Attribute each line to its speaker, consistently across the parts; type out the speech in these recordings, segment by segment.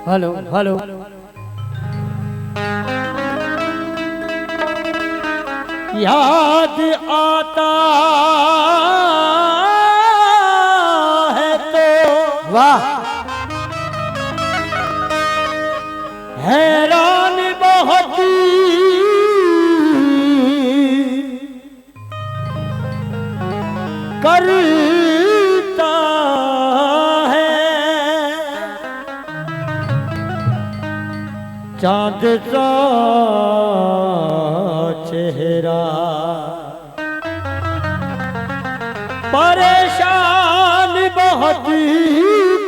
Speaker 1: Hello hello याद आता है तो
Speaker 2: वाह
Speaker 1: हैरान बहुत करता चांद सा चेहरा परेशान बहुत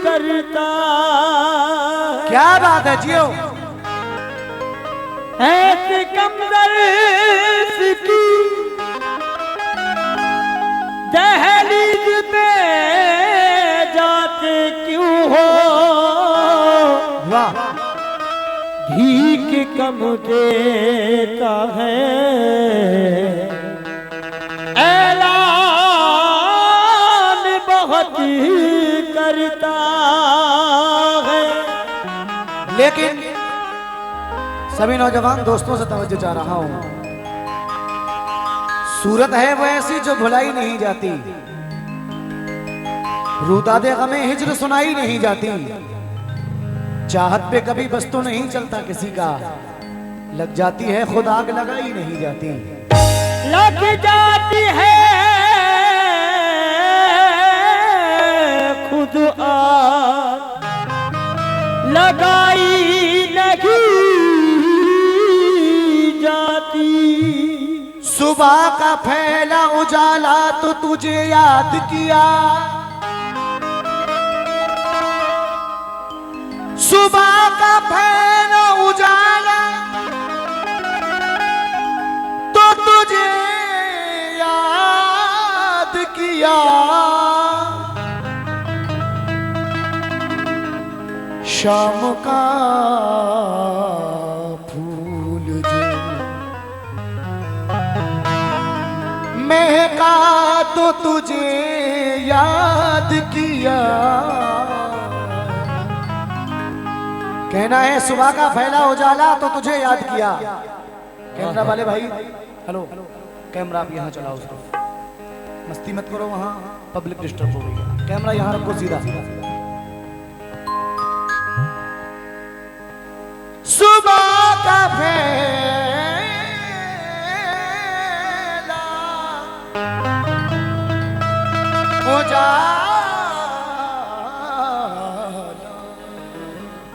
Speaker 1: करता।
Speaker 2: क्या बात है जियो।
Speaker 1: ऐसे कमदर्द की दहलीज पे जाते क्यों हो,
Speaker 2: वाह
Speaker 1: भीख कम देता है ऐलान बहुत करता है।
Speaker 2: लेकिन सभी नौजवान दोस्तों से तवज्जो चाह रहा हूं, सूरत है वो ऐसी जो भुलाई नहीं जाती, रूदादे गमे हिज्र सुनाई नहीं जाती, चाहत पे कभी बस तो नहीं चलता किसी का, लग जाती है खुद आग लगाई नहीं जाती।
Speaker 1: लग जाती है खुद आग लगाई नहीं जाती।
Speaker 2: सुबह का फैला उजाला तो तुझे याद किया, सुबह का फैला उजाला तो तुझे याद किया, शाम का फूल जो महका तो तुझे याद किया। कहना है सुबह का फैला उजाला तो तुझे याद किया। कैमरा वाले भाई हेलो, कैमरा आप यहाँ चलाओ, उसको मस्ती मत करो, वहाँ पब्लिक डिस्टर्ब हो गई है। कैमरा यहाँ रखो सीधा। सुबह का फैला उजाला,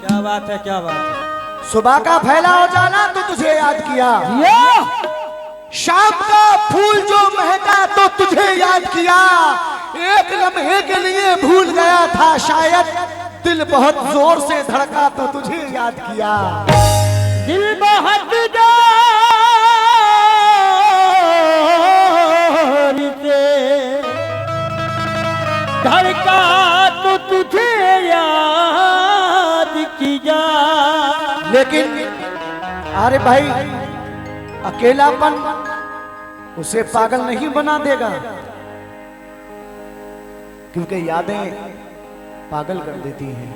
Speaker 1: क्या बात है, क्या बात है।
Speaker 2: सुबह का फैला उजाला तो तुझे याद किया, शाम का फूल जो महका तो तुझे याद किया, एक लम्हे के लिए भूल गया था शायद, दिल बहुत जोर से धड़का तो तुझे याद किया।
Speaker 1: दिल बहुत जोर से धड़का तो तुझे याद किया।
Speaker 2: लेकिन अरे भाई, अकेलापन उसे पागल नहीं बना देगा, क्योंकि यादें पागल कर देती हैं।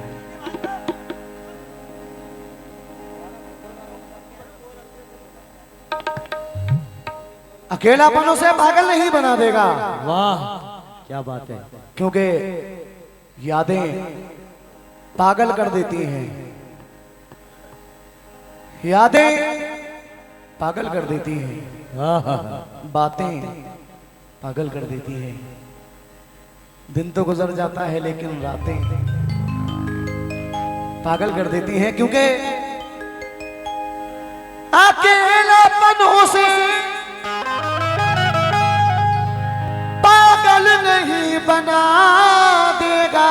Speaker 2: अकेलापन उसे पागल नहीं बना देगा।
Speaker 1: वाह क्या बात है।
Speaker 2: क्योंकि यादें पागल कर देती हैं, यादें पागल कर देती हैं, बातें पागल कर देती हैं। दिन तो गुजर जाता है लेकिन रातें पागल कर देती हैं, क्योंकि अकेलापन से पागल नहीं बना देगा।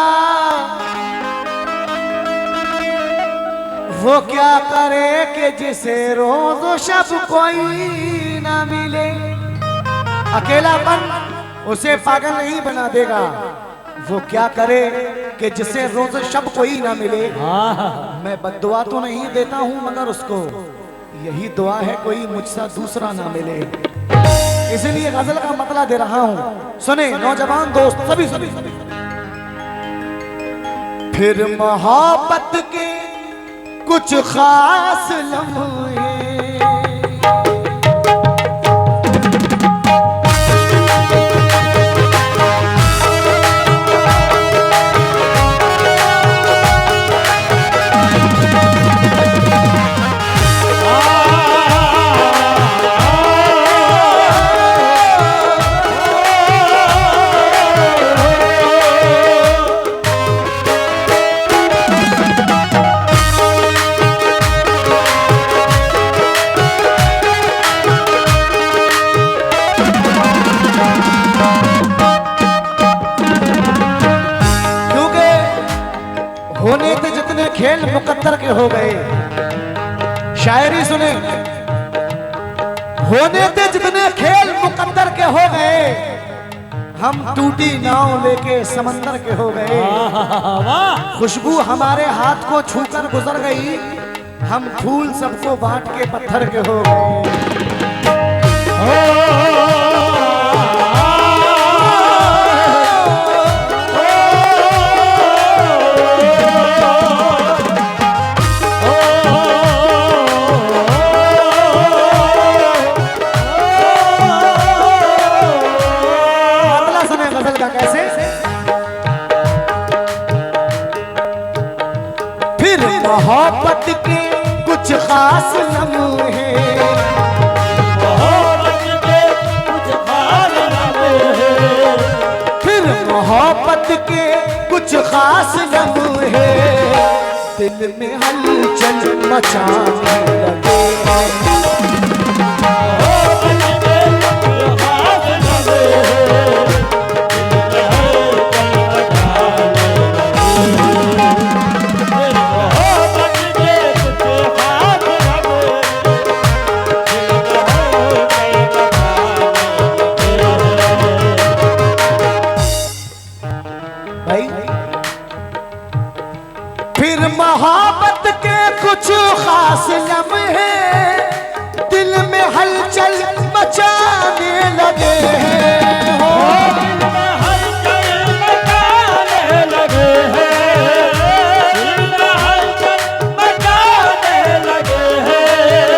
Speaker 2: वो क्या करे कि जिसे रोज शब कोई ना मिले। अकेलापन उसे पागल नहीं बना देगा। वो क्या करे कि जिसे रोज शब कोई ना मिले। मैं बद्दुआ तो नहीं देता हूं मगर उसको यही दुआ है कोई मुझसा दूसरा ना मिले। इसलिए गजल का मतला दे रहा हूं, सुने नौजवान दोस्त सभी सभी सभी। फिर मोहब्बत के कुछ खास लम्हे होने थे जितने खेल मुकद्दर के हो गए। शायरी सुने, होने थे जितने खेल मुकद्दर के हो गए। हम टूटी नाव लेके समंदर के हो गए। खुशबू हमारे हाथ को छूकर गुजर गई। हम फूल सबको बांट के पत्थर के हो गए। मोहब्बत के कुछ खास लम्हे,
Speaker 1: मोहब्बत के कुछ खास लम्हे,
Speaker 2: फिर मोहब्बत के कुछ खास लम्हे दिल में हलचल मचाने लगे। फिर मोहब्बत के कुछ खास लम्हे दिल में हलचल मचाने लगे हैं।
Speaker 1: दिल में हलचल मचाने लगे हैं, दिल में हलचल मचाने लगे हैं।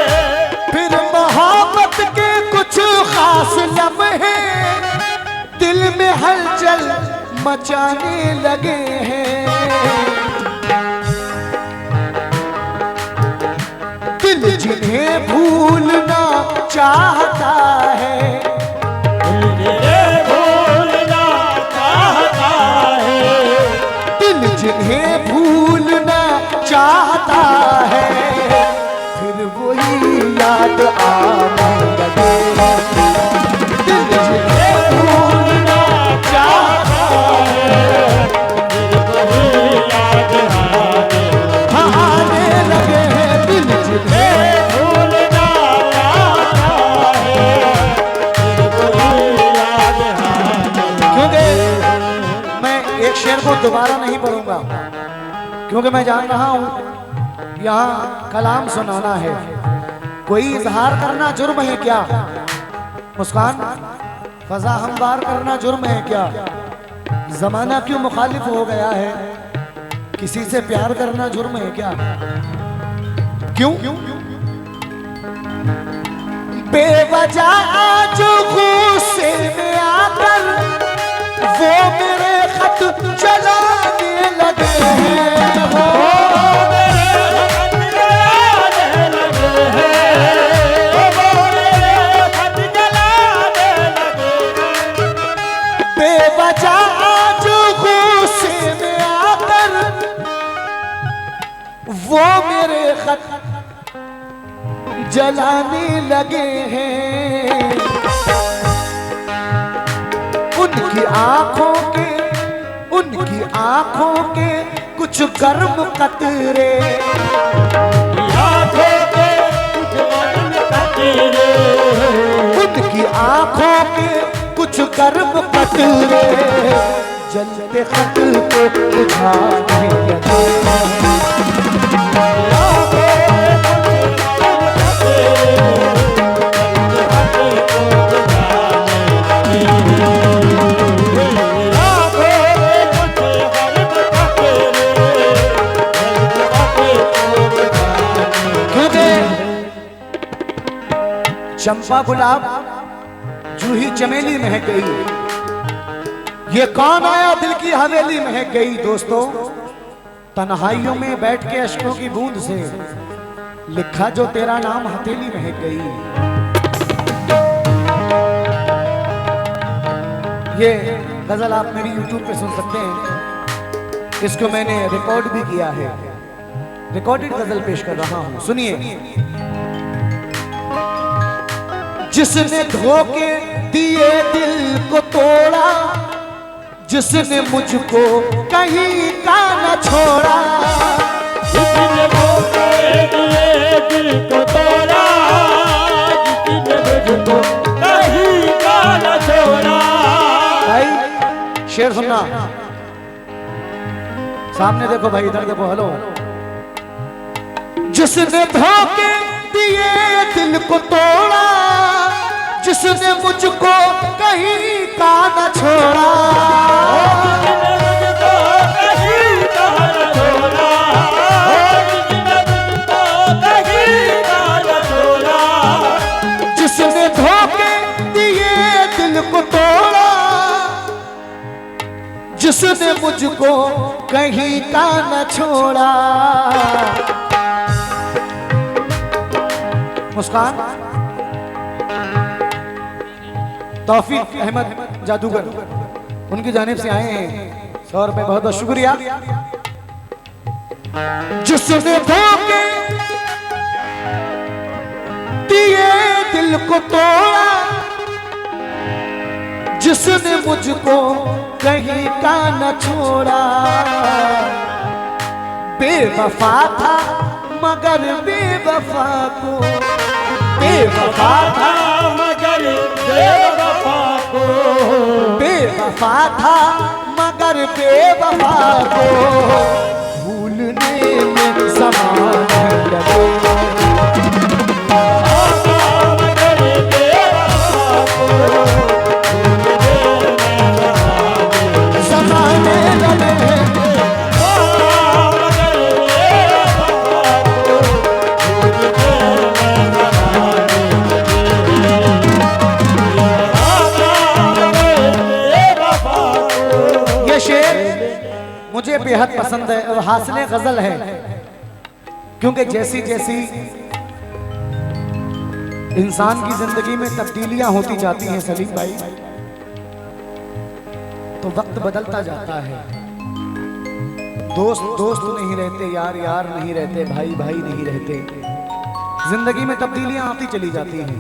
Speaker 2: फिर मोहब्बत के कुछ खास लम्हे दिल में हलचल मचाने लगे हैं। दिल जिन्हें भूलना चाहता है,
Speaker 1: दिल भूलना चाहता है,
Speaker 2: दिल जिन्हें भूलना चाहता है फिर वही याद आने लगे। दिल जिन्हें भूलना चाहता है
Speaker 1: दिल वही याद
Speaker 2: आने लगे हैं। दिल जिन्हें
Speaker 1: भूलना चाहता है, दिल वही याद
Speaker 2: क्योंकि मैं एक शेर को दोबारा नहीं पढ़ूंगा, क्योंकि मैं जान रहा हूं यहाँ कलाम सुनाना है। कोई इजहार करना जुर्म है क्या? मुस्कान, फजा हमवार करना जुर्म है क्या? जमाना क्यों मुखालिफ हो गया है? किसी से प्यार करना जुर्म है क्या? क्यों? बेवजह जो गुस्से में आकर वो मेरे खत चलाने लगे हैं। वो बेवजह जो जलाने लगे हैं। उनकी आंखों के कुछ गर्म कतरे, उनकी आंखों के कुछ गर्म कतरे जलते खत को बुझाने लगे। चंपा गुलाब जूही चमेली महक गई। ये कौन आया दिल की हवेली महक गई। दोस्तों, तन्हाइयों में बैठ के अश्कों की बूंद से लिखा जो तेरा नाम हथेली महक गई। ये गजल आप मेरी YouTube पे सुन सकते हैं। इसको मैंने रिकॉर्ड भी किया है, रिकॉर्डेड गजल पेश कर रहा हूं, सुनिए। जिसने धोखे दिए दिल को तोड़ा, जिसने मुझको कहीं का न छोड़ा,
Speaker 1: जिसने धोखे दिए दिल को तोड़ा, जिसने मुझको कहीं का न छोड़ा।
Speaker 2: भाई शेर सुनना, सामने देखो भाई, इधर देखो, हेलो। जिसने धोखे दिए दिल को तोड़ा, जिसने मुझको कहीं का न छोड़ा, जिसने धोखे दिए दिल को तोड़ा, जिसने मुझको कहीं का न छोड़ा। मुस्कान तौफीक अहमद जादूगर, उनकी जानिब से आए हैं, 100 रुपए, बहुत बहुत शुक्रिया। जिसने धोखे दिए दिल को तोड़ा, जिसने मुझको कहीं का न छोड़ा, बेवफा था मगर बेवफा को, बेवफा था मगर बेवफा को, बेवफा था मगर बेवफा को भूलने में ज़माना लगे। मुझे बेहद पसंद है और हासिले गजल है, क्योंकि जैसी जैसी इंसान की जिंदगी में तब्दीलियां होती जाती हैं सलीम भाई, तो वक्त बदलता जाता है। दोस्त दोस्त नहीं रहते, यार यार नहीं रहते, भाई भाई नहीं रहते, जिंदगी में तब्दीलियां आती चली जाती हैं।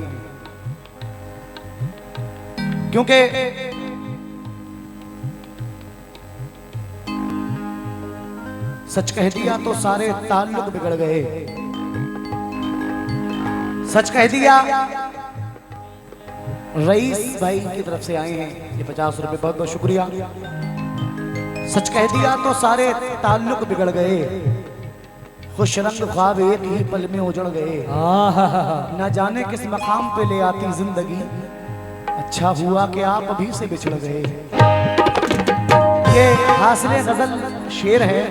Speaker 2: क्योंकि सच कह दिया तो सारे ताल्लुक बिगड़ गए, सच कह दिया। रईस भाई की तरफ से आए हैं ये 50 रुपए, बहुत बहुत शुक्रिया। सच कह दिया तो सारे ताल्लुक बिगड़ गए, खुश रंग ख्वाब एक ही पल में उजड़ गए, न जाने किस मकाम पे ले आती जिंदगी, अच्छा हुआ कि आप अभी से बिछड़ गए। ये हासिले गजल शेर है।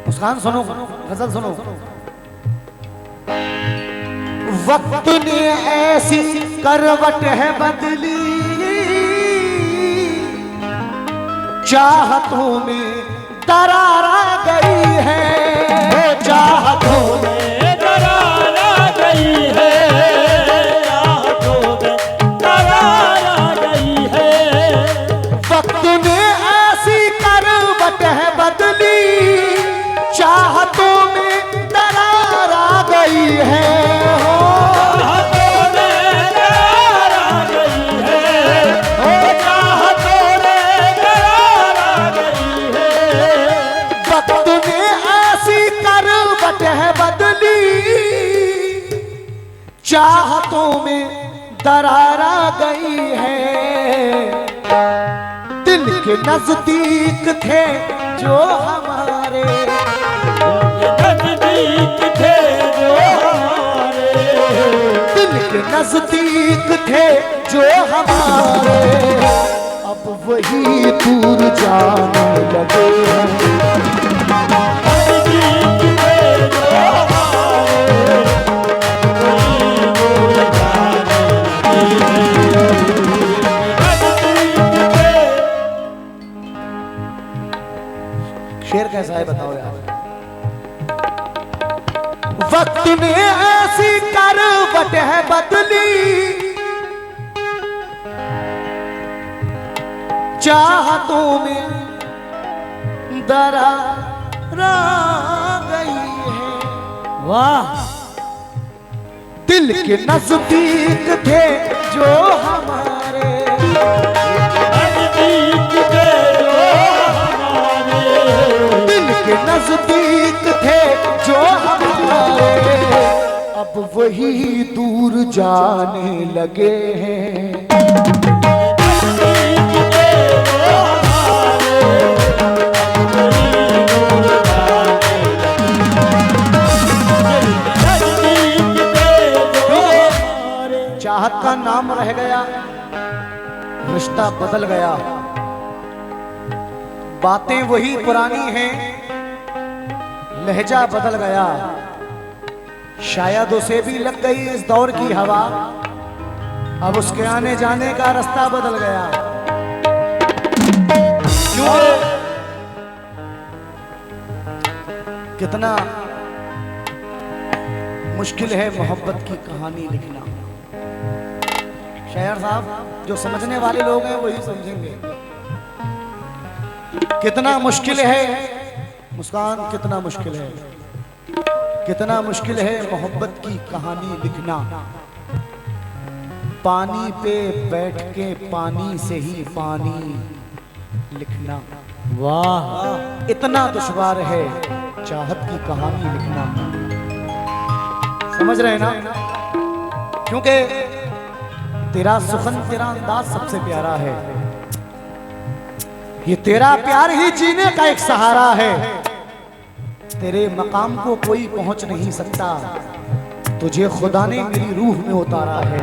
Speaker 2: मुस्कान सुनो, गजल सुनो। वक्त ने ऐसी करवट है बदली, चाहतों में दरार आ गई है, चाहतों में
Speaker 1: दरार आ गई है, चाहतों में दरार आ गई है।
Speaker 2: वक्त ने ऐसी करवट है बदली, चाहतों में दरार दरारा गई है। दिल के नजदीक थे जो हमारे,
Speaker 1: नजदीक थे जो हमारे,
Speaker 2: दिल के नजदीक थे जो हमारे, अब वही दूर जाने लगे हैं।
Speaker 1: नजदीक थे जो हमारे,
Speaker 2: शेर कैसा है बताओ यार। वक्त ने ऐसी करवट है बदली, चाहतों में दरार गई है।
Speaker 1: वाह,
Speaker 2: दिल के नजदीक थे जो हमारे,
Speaker 1: नजदीक थे जो हमारे,
Speaker 2: दिल के नजदीक थे जो हमारे, अब वही दूर जाने लगे हैं।
Speaker 1: नजदीक थे जो हमारे, नजदीक थे जो हमारे।
Speaker 2: चाहत का नाम रह गया, रिश्ता बदल गया, बातें वही पुरानी हैं, लहजा बदल गया। शायद उसे भी लग गई इस दौर की हवा, अब उसके आने जाने का रास्ता बदल गया। क्यों? कितना मुश्किल है मोहब्बत की कहानी लिखना। शायर साहब, जो समझने वाले लोग हैं वही समझेंगे। कितना मुश्किल है मुस्कान, कितना मुश्किल है, कितना मुश्किल है मोहब्बत की कहानी लिखना। पानी पे बैठ के पानी से ही पानी लिखना।
Speaker 1: वाह,
Speaker 2: इतना दुश्वार है चाहत की कहानी लिखना। समझ रहे ना? क्योंकि तेरा सुखन, तेरा अंदाज सबसे प्यारा है। ये तेरा प्यार ही जीने का एक सहारा है। तेरे मकाम को कोई पहुंच नहीं सकता, तुझे खुदा ने मेरी रूह में उतारा है।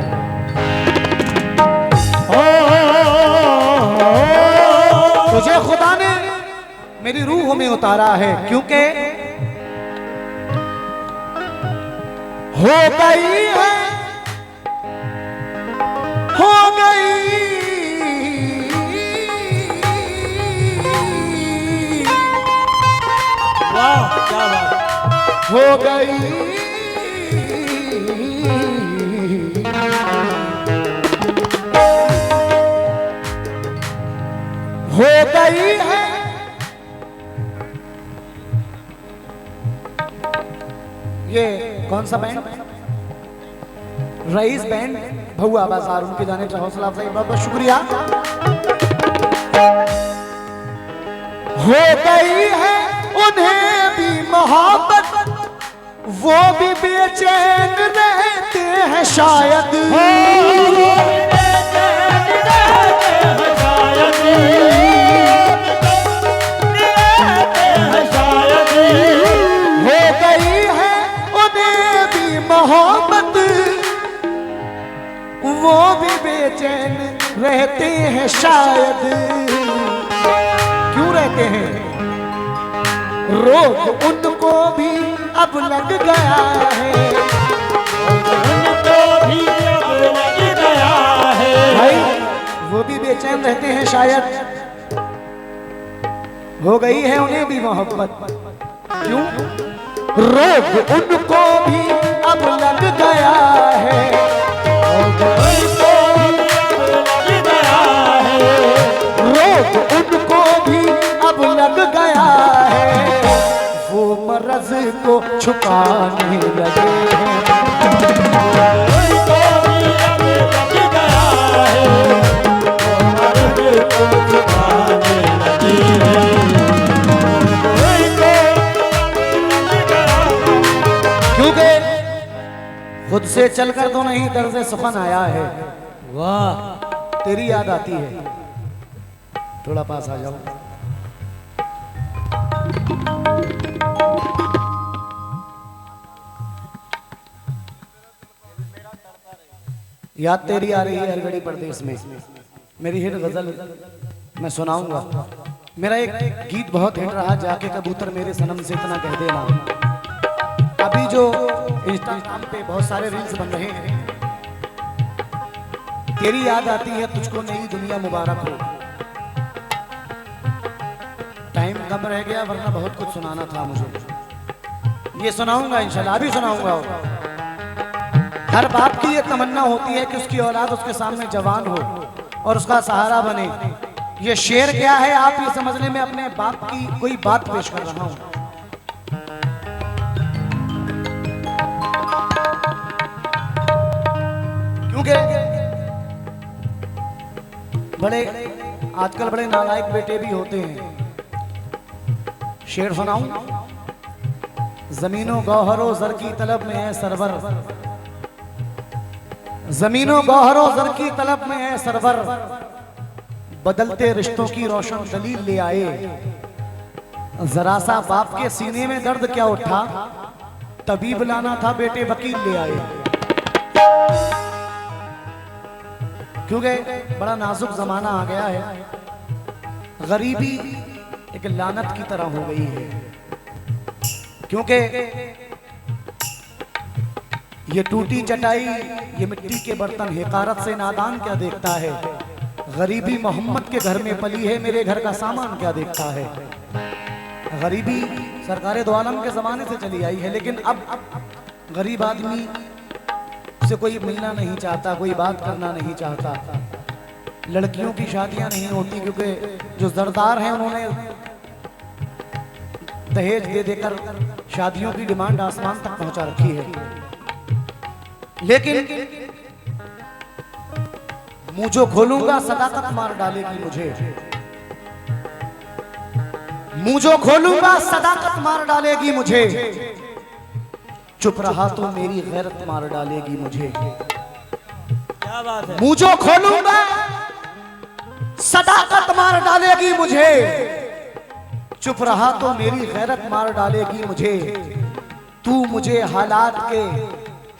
Speaker 2: तुझे खुदा ने मेरी रूह में उतारा है, क्योंकि हो गई है, हो गई,
Speaker 1: वाह, क्या बात,
Speaker 2: हो गई, हो गई है। ये कौन सा बैंड? रईस बैंड, भहुआ बाजार, उनके जाने का हौसला अफजाई, बहुत बहुत शुक्रिया। हो गई है उन्हें भी मोहब्बत, वो भी बेचैन रहते हैं शायद। हो गई है उन्हें भी मोहब्बत, वो भी बेचैन रहते हैं शायद। क्यों रहते हैं? रोग उनको भी अब लग गया है,
Speaker 1: उनको भी अब लग गया है।
Speaker 2: भाई वो भी बेचैन रहते हैं शायद। हो गई है उन्हें भी मोहब्बत, क्यों? रोग उनको भी अब लग गया है,
Speaker 1: उनको भी अब लग गया है।
Speaker 2: रोग उनको भी अब लग गया है, वो मर्ज को छुपाने लगे हैं।
Speaker 1: उनको भी अब लग गया है, वो मर्द को छुपाने लगी है। उनको अब लग गया है।
Speaker 2: क्योंकि खुद मुझसे चलकर तो नहीं दर्द सफन आया है,
Speaker 1: वाह
Speaker 2: तेरी याद आती है। थोड़ा पास आ जाओ। याद तेरी आ रही है हर घड़ी परदेश में। मेरी हिट गजल मैं सुनाऊंगा। मेरा एक गीत बहुत हिट रहा, जाके कबूतर मेरे सनम से इतना कह देना। अभी जो इंस्टाग्राम पे बहुत सारे रील्स बन रहे हैं, तेरी याद आती है तुझको नई दुनिया मुबारक हो। टाइम कम रह गया वरना बहुत कुछ सुनाना था मुझे। ये सुनाऊंगा इंशाल्लाह, अभी सुनाऊंगा। हर बाप की ये तमन्ना होती है कि उसकी औलाद उसके सामने जवान हो और उसका सहारा बने। ये शेर क्या है आप ये समझने में अपने बाप की कोई बात पेश कर रहा हूं। क्योंकि बड़े आजकल बड़े नालायक बेटे भी होते हैं। शेर सुनाऊं। जमीनों गौहरों जर की तलब में है सरवर, जमीनों गौहरों जर की तलब में है सरवर, बदलते रिश्तों की रोशन दलील ले आए। जरा सा बाप के सीने में दर्द क्या उठा, तबीब लाना था बेटे वकील ले आए। क्योंकि बड़ा नाजुक जमाना आ गया है। गरीबी एक लानत की तरह हो गई है। क्योंकि ये टूटी चटाई, ये मिट्टी के बर्तन हिकारत से नादान क्या देखता है। गरीबी मोहम्मद के घर में पली है, मेरे घर का सामान क्या देखता है। गरीबी सरकारे दो आलम के जमाने से चली आई है, लेकिन अब गरीब आदमी से कोई मिलना नहीं चाहता, कोई बात करना नहीं चाहता। लड़कियों की शादियां नहीं होती क्योंकि जो जरदार हैं उन्होंने दहेज दे देकर शादियों की डिमांड आसमान तक पहुंचा रखी है। लेकिन मुंह जो खोलूंगा सदाकत मार डालेगी मुझे, मुंह जो खोलूंगा सदाकत मार डालेगी मुझे। चुप रहा तो मेरी गैरत मार डालेगी मुझे।
Speaker 1: क्या बात है।
Speaker 2: मुंह जो खोलूंगा सदाकत मार डालेगी मुझे। चुप रहा तो मेरी गैरत मार डालेगी मुझे। तू मुझे हालात के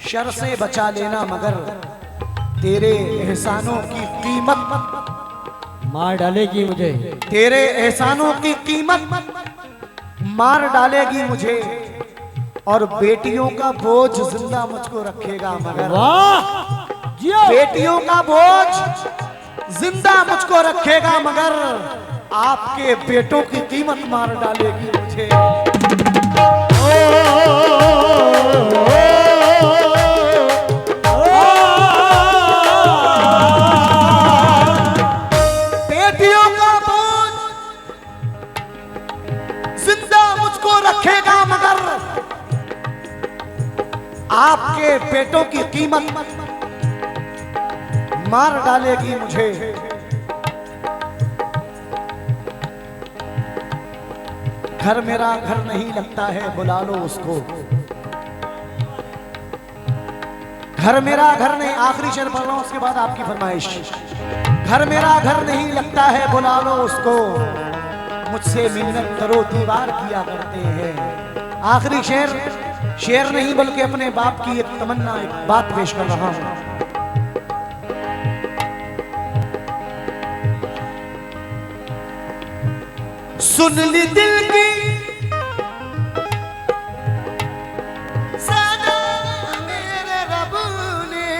Speaker 2: शर से बचा लेना, मगर तेरे एहसानों की कीमत
Speaker 1: मार डालेगी मुझे।
Speaker 2: तेरे एहसानों की कीमत मार डालेगी मुझे। और बेटियों का बोझ जिंदा मुझको रखेगा, मगर
Speaker 1: वाह जियो।
Speaker 2: बेटियों का बोझ जिंदा मुझको रखेगा, मगर आपके बेटों की कीमत मार डालेगी मुझे। बेटियों का बोझ जिंदा मुझको रखेगा, मगर आपके बेटों की कीमत मार डालेगी मुझे। घर मेरा घर नहीं लगता है, बुला लो उसको। घर मेरा घर नहीं, आखिरी शेर पढ़ रहा हूं उसके बाद आपकी फरमाइश। घर मेरा घर नहीं लगता है, बुला लो उसको। मुझसे मिन्नत करो दीवार किया करते हैं। आखिरी शेर शेर नहीं बल्कि अपने बाप की एक तमन्ना, एक बात पेश कर रहा हूं। सुन ली दिल की सदा मेरे रब ने।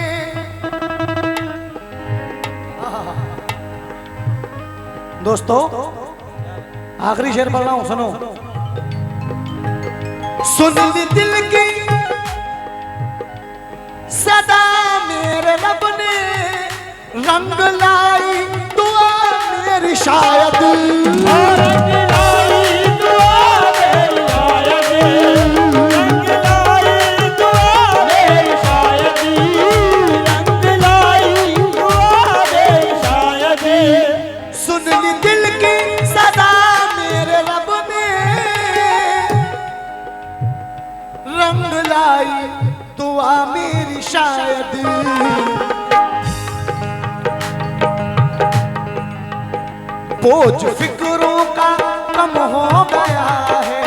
Speaker 2: दोस्तों आखिरी शेर पढ़ रहा हूं, सुनो। सुन ली दिल की सदा मेरे रब ने, रंग लाई दुआ मेरी शायद।
Speaker 1: रंग लाई दुआ मेरी शायद, रंग लाई दुआ मेरी शायद, रंग लाई दुआ मेरी शायद।
Speaker 2: सुन ली दिल की सदा मेरे रब ने, रंग लाई दुआ मेरी शायद। बोझ फिक्रों का कम हो गया है,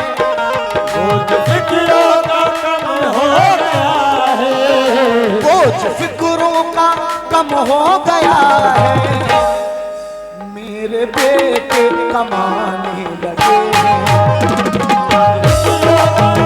Speaker 1: बोझ फिक्रों का कम हो गया है,
Speaker 2: बोझ फिक्रों का कम हो गया है। मेरे बेटे कमाने लगे हैं,
Speaker 1: फिक्रों का